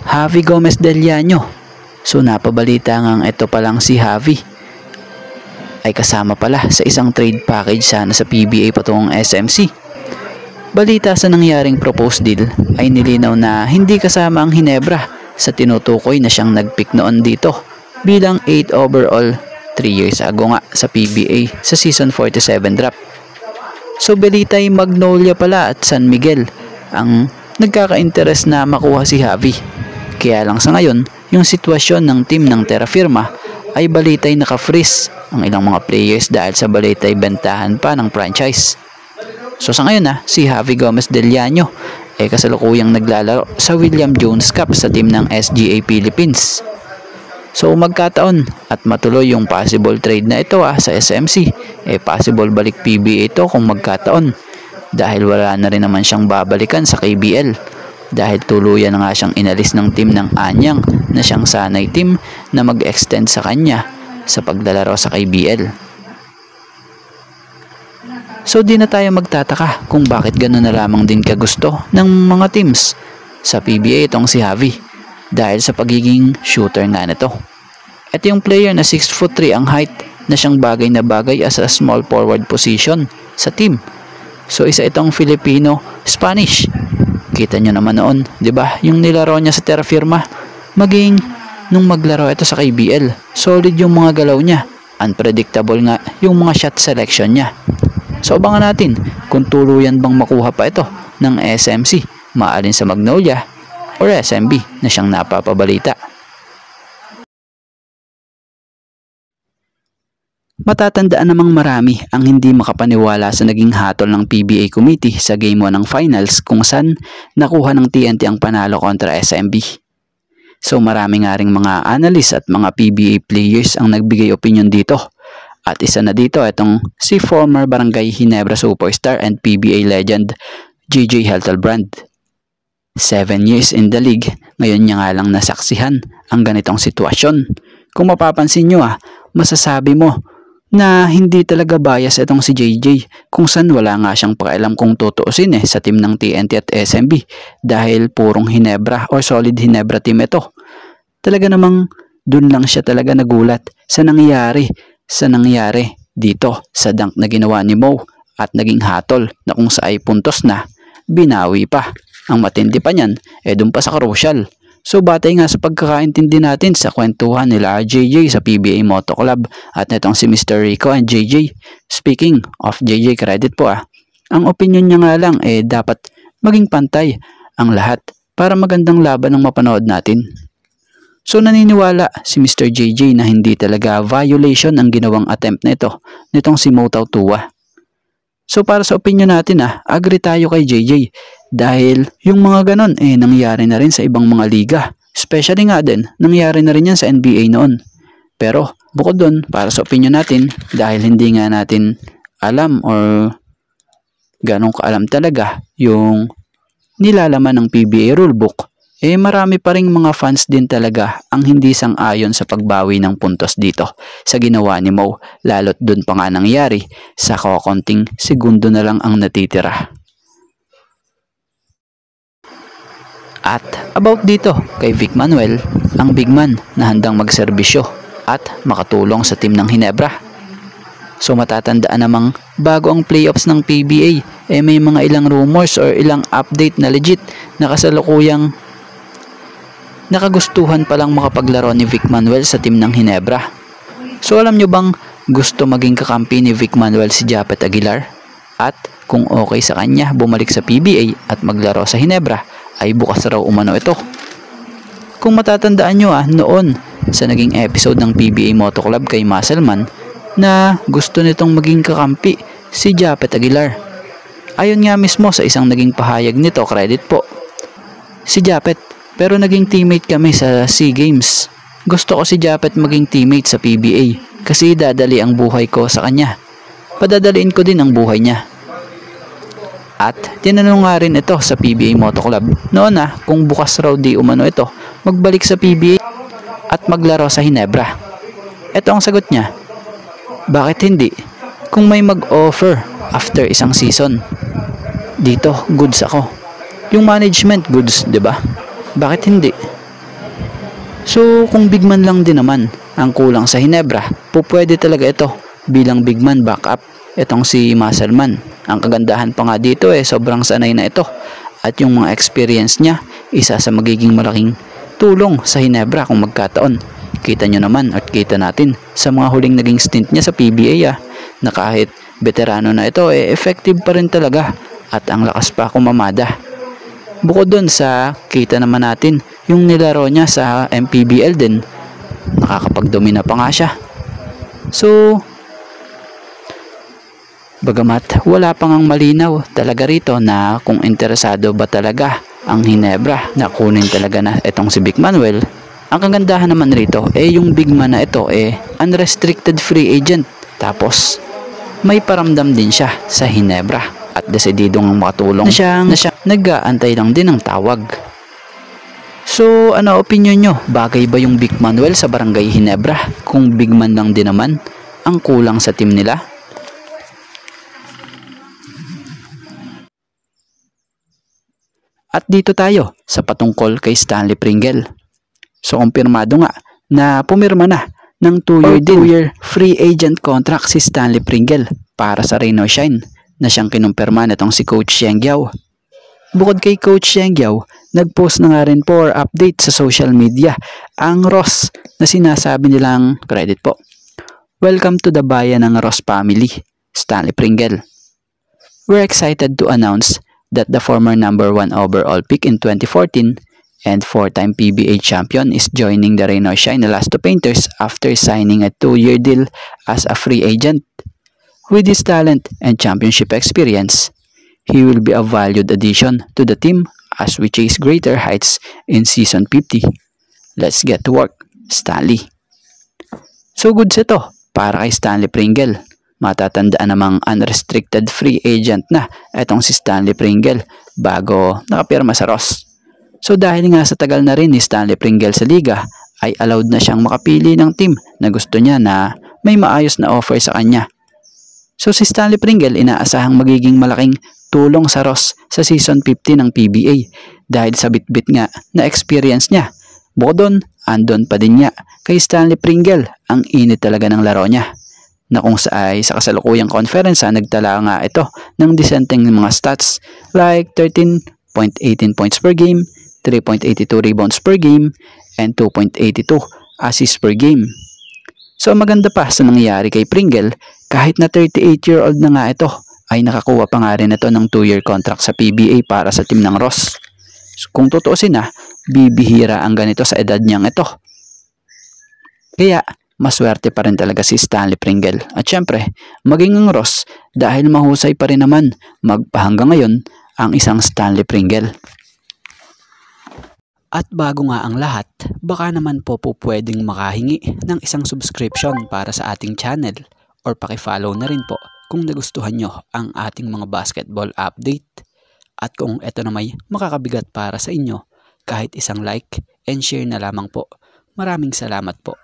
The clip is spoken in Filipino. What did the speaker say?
Javi Gomez Del Llano. So napabalita ngang ito palang si Javi ay kasama pala sa isang trade package sana sa PBA patungong SMC. Balita sa nangyaring proposed deal ay nilinaw na hindi kasama ang Ginebra sa tinutukoy na siyang nagpick noon dito bilang 8 overall 3 years ago nga sa PBA sa season 47 draft. So balita ay Magnolia pala at San Miguel ang nagkaka-interest na makuha si Javi. Kaya lang sa ngayon, yung sitwasyon ng team ng Terra Firma ay balitay naka-freeze ang ilang mga players dahil sa balitay bentahan pa ng franchise. So sa ngayon si Javi Gomez Del Llano ay kasalukuyang naglalaro sa William Jones Cup sa team ng SGA Philippines. So magkataon at matuloy yung possible trade na ito sa SMC, possible balik PBA ito kung magkataon dahil wala na rin naman siyang babalikan sa KBL dahil tuluyan na nga siyang inalis ng team ng Anyang na siyang sanay team na mag-extend sa kanya sa paglalaro sa KBL. So di na tayo magtataka kung bakit gano'n na lamang din kagusto ng mga teams sa PBA itong si Javi dahil sa pagiging shooter nga nito. Ito yung player na 6'3" ang height na siyang bagay na bagay as a small forward position sa team. So isa itong Filipino-Spanish. Kita nyo naman noon, 'di ba? Yung nilaro niya sa Terra Firma, maging nung maglaro ito sa KBL, solid yung mga galaw niya. Unpredictable nga yung mga shot selection niya. So abangan natin kung tuluyan bang makuha pa ito ng SMC, maalin sa Magnolia or SMB na siyang napapabalita. Matatandaan namang marami ang hindi makapaniwala sa naging hatol ng PBA Committee sa Game 1 ng Finals kung saan nakuha ng TNT ang panalo kontra SMB. So marami nga ring mga analyst at mga PBA players ang nagbigay opinion dito. At isa na dito itong si former Barangay Ginebra superstar and PBA legend JJ Heltelbrand. 7 years in the league, ngayon niya nga lang nasaksihan ang ganitong sitwasyon. Kung mapapansin nyo masasabi mo na hindi talaga bias itong si JJ kung saan wala nga siyang pakialam kung tutuusin sa team ng TNT at SMB dahil purong Ginebra or solid Ginebra team ito. Talaga namang dun lang siya talaga nagulat sa nangyari dito sa dunk na ginawa ni Mo at naging hatol na kung sa ay puntos na binawi pa. Ang matindi pa niyan dun pa sa crucial. So batay nga sa pagkakaintindi natin sa kwentuhan nila JJ sa PBA Moto Club at nitong si Mr. Rico and JJ. Speaking of JJ, credit po ang opinion niya nga lang dapat maging pantay ang lahat para magandang laban ang mapanood natin. So naniniwala si Mr. JJ na hindi talaga violation ang ginawang attempt na ito nitong si Mo Tautua. So para sa opinion natin agree tayo kay JJ dahil yung mga ganon nangyari na rin sa ibang mga liga. Especially nga din, nangyari na rin yan sa NBA noon. Pero bukod doon, para sa opinion natin, dahil hindi nga natin alam or ganong kaalam talaga yung nilalaman ng PBA rulebook, marami pa ring mga fans din talaga ang hindi sang-ayon sa pagbawi ng puntos dito sa ginawa ni Mo, lalo't dun pa nga nangyari sa kakonting segundo na lang ang natitira. At about dito kay Vic Manuel, ang big man na handang magserbisyo at makatulong sa team ng Ginebra. So matatandaan namang bago ang playoffs ng PBA may mga ilang rumors or ilang update na legit na kasalukuyang nakagustuhan palang makapaglaro ni Vic Manuel sa team ng Ginebra. So alam nyo bang gusto maging kakampi ni Vic Manuel si Japet Aguilar? At kung okay sa kanya bumalik sa PBA at maglaro sa Ginebra ay bukas raw umano ito. Kung matatandaan nyo noon sa naging episode ng PBA Moto Club kay Muscleman na gusto nitong maging kakampi si Japet Aguilar. Ayon nga mismo sa isang naging pahayag nito, credit po, si Japet, pero naging teammate kami sa SEA Games. Gusto ko si Japet maging teammate sa PBA kasi dadali ang buhay ko sa kanya. Padadaliin ko din ang buhay niya. At tinanong nga rin ito sa PBA Moto Club noon kung bukas raw di umano ito magbalik sa PBA at maglaro sa Ginebra. Ito ang sagot niya, bakit hindi? Kung may mag-offer after isang season, dito goods ako. Yung management goods, 'di ba? Bakit hindi? So kung big man lang din naman ang kulang sa Hinebra, pwede talaga ito bilang big man backup itong si Musselman. Ang kagandahan pa nga dito sobrang sanay na ito at yung mga experience niya isa sa magiging malaking tulong sa Hinebra kung magkataon. Kita nyo naman at kita natin sa mga huling naging stint niya sa PBA na kahit veterano na ito effective pa rin talaga at ang lakas pa kumamada. Bukod dun sa kita naman natin yung nilaro niya sa MPBL din, nakakapagdomina pa nga siya. So bagamat wala pang ang malinaw talaga rito na kung interesado ba talaga ang Hinebra na kunin talaga na itong si Vic Manuel, ang kagandahan naman rito yung big man na ito unrestricted free agent, tapos may paramdam din siya sa Hinebra at desididong makatulong na siyang nag-aantay lang din ng tawag. So ano opinion nyo? Bagay ba yung Vic Manuel sa Barangay Hinebra kung big man lang din naman ang kulang sa team nila? At dito tayo sa patungkol kay Stanley Pringle. So kumpirmado nga na pumirma na ng 2-year free agent contract si Stanley Pringle para sa Rain or Shine na siyang kinumpirma nitong si Coach Xiang Yao. Bukod kay Coach Xiang Yao, nag-post na nga rin po or update sa social media ang Ross na sinasabi nilang credit po. Welcome to the bayan ng Ross family, Stanley Pringle. We're excited to announce that the former number 1 overall pick in 2014 and 4-time PBA champion is joining the Rain or Shine Elasto Painters after signing a 2-year deal as a free agent. With his talent and championship experience, he will be a valued addition to the team as we chase greater heights in season 50. Let's get to work, Stanley. So good ito para kay Stanley Pringle. Matatandaan namang unrestricted free agent na itong si Stanley Pringle bago nakapirma sa Ross. So dahil nga sa tagal na rin ni Stanley Pringle sa liga, ay allowed na siyang makapili ng team na gusto niya na may maayos na offer sa kanya. So si Stanley Pringle inaasahang magiging malaking tulong sa Ross sa season 50 ng PBA dahil sa bit-bit nga na experience niya. Bukod doon, andon pa din niya kay Stanley Pringle ang init talaga ng laro niya, na kung sa kasalukuyang conference nagtala nga ito ng disenteng mga stats like 13.18 points per game, 3.82 rebounds per game, and 2.82 assists per game. So maganda pa sa nangyayari kay Pringle, kahit na 38-year-old na nga ito, ay nakakuha pa nga rin ito ng 2-year contract sa PBA para sa team ng Ross. So, kung tutuusin bibihira ang ganito sa edad niyang ito. Kaya maswerte pa rin talaga si Stanley Pringle. At syempre, maging ang Ross dahil mahusay pa rin naman magpahanggang ngayon ang isang Stanley Pringle. At bago nga ang lahat, baka naman po pwedeng makahingi ng isang subscription para sa ating channel or paki-follow na rin po kung nagustuhan nyo ang ating mga basketball update. At kung ito na may makakabigat para sa inyo, kahit isang like and share na lamang po. Maraming salamat po.